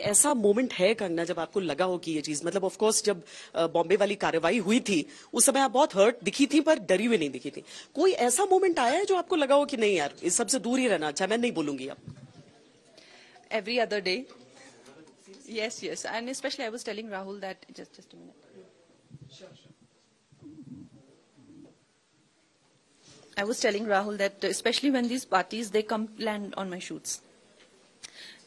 ऐसा मोमेंट है कंगना जब आपको लगा हो कि ये चीज, मतलब ऑफ कोर्स जब बॉम्बे वाली कार्रवाई हुई थी उस समय आप बहुत हर्ट दिखी थी पर डरी हुई नहीं दिखी थी, कोई ऐसा मोमेंट आया है जो आपको लगा हो कि नहीं यार इस सबसे दूर ही रहना अच्छा, मैं नहीं बोलूंगी अब? Every other day. Yes, and especially I was telling Rahul that just a minute. Sure. I was telling Rahul that especially when these parties they come land on my shoots,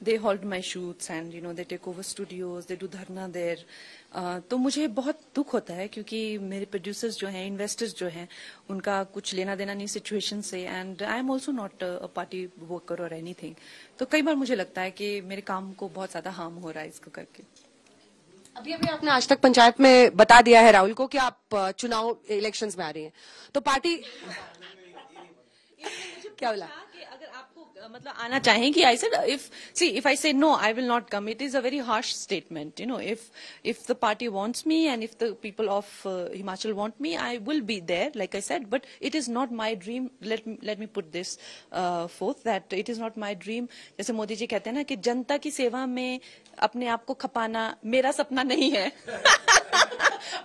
they halt my shoots and they take over studios, they do dharna there. तो मुझे बहुत दुख होता है क्योंकि मेरे producers जो हैं, इन्वेस्टर्स जो हैं, उनका कुछ लेना देना नहीं सिचुएशन से, and I am also not a party worker और एनीथिंग. तो कई बार मुझे लगता है कि मेरे काम को बहुत ज्यादा हार्म हो रहा है इसको करके. अभी अभी आपने आज तक पंचायत में बता दिया है राहुल को कि आप चुनाव इलेक्शंस में आ रही हैं, तो पार्टी क्या बोला कि अगर आपको मतलब आना चाहेंगी, I said if I say no I will not come, it is a very harsh statement. If the party wants me and if the people of Himachal want me, I will be there, like I said, but it is not my dream. Let me put this forth that it is not my dream. जैसे मोदी जी कहते हैं ना कि जनता की सेवा में अपने आप को खपाना मेरा सपना नहीं है.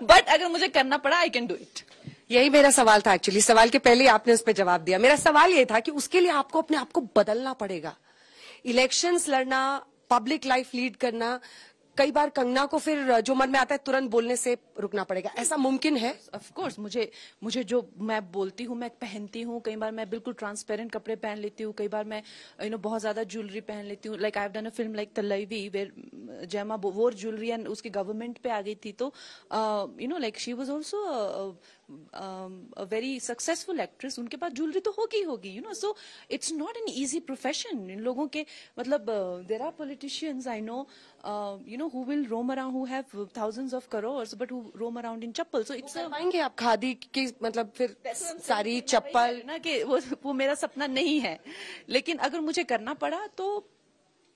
बट अगर मुझे करना पड़ा I can do it. यही मेरा सवाल था एक्चुअली. सवाल के पहले आपने उस पर जवाब दिया. मेरा सवाल ये था कि उसके लिए आपको अपने आप को बदलना पड़ेगा. इलेक्शंस लड़ना, पब्लिक लाइफ लीड करना, कई बार कंगना को फिर जो मन में आता है तुरंत बोलने से रुकना पड़ेगा. ऐसा मुमकिन है? ऑफ कोर्स मुझे जो मैं बोलती हूँ, मैं पहनती हूँ. कई बार मैं बिल्कुल ट्रांसपेरेंट कपड़े पहन लेती हूँ. कई बार मैं बहुत ज्यादा ज्वेलरी पहन लेती हूँ. Like I have done a film like Thalaivii where Jayama wore jewellery and उसकी गवर्नमेंट पे आ गई थी. तो like she was also a very successful actress. उनके पास ज्वेलरी तो होगी. So it's not an easy profession. इन लोगों के मतलब there are politicians I know who will roam around, who have thousands of crores but who roam around in chappal. So it's पाएंगे आप खादी की मतलब फिर सारी चप्पल ना कि वो मेरा सपना नहीं है, लेकिन अगर मुझे करना पड़ा तो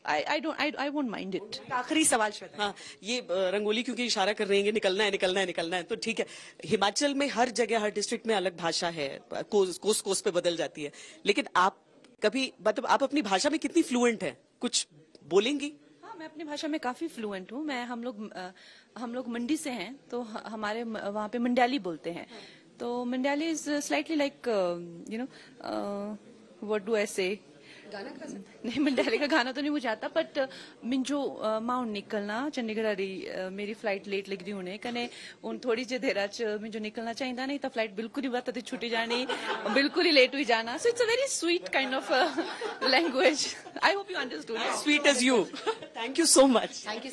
I won't mind it. आखिरी सवाल श्वेता. हाँ, ये रंगोली क्योंकि इशारा कर रही है निकलना है, तो ठीक है. हिमाचल में हर जगह हर डिस्ट्रिक्ट में अलग भाषा है, कोस पे बदल जाती है, लेकिन आप कभी मतलब आप अपनी भाषा में कितनी फ्लुएंट है, कुछ बोलेंगी? हाँ, मैं अपनी भाषा में काफी फ्लुएंट हूँ. मैं हम लोग मंडी से हैं, तो हमारे वहाँ पे मंडाली बोलते हैं. तो Mandali is slightly like what do I से, नहीं मंडाली का गाना तो नहीं मुझे आता, बट मिंजो माउंट निकलना चंडीगढ़ मेरी फ्लाइट लेट लग रही होने कने उन थोड़ी जी देर मिंजो निकलना चाहिए, नहीं तो फ्लाइट बिल्कुल ही बात छुट्टी जानी, बिल्कुल ही लेट हुई जाना. So it's a very sweet kind of language. I hope you understood. Sweet as you. Thank you so much. Thank you.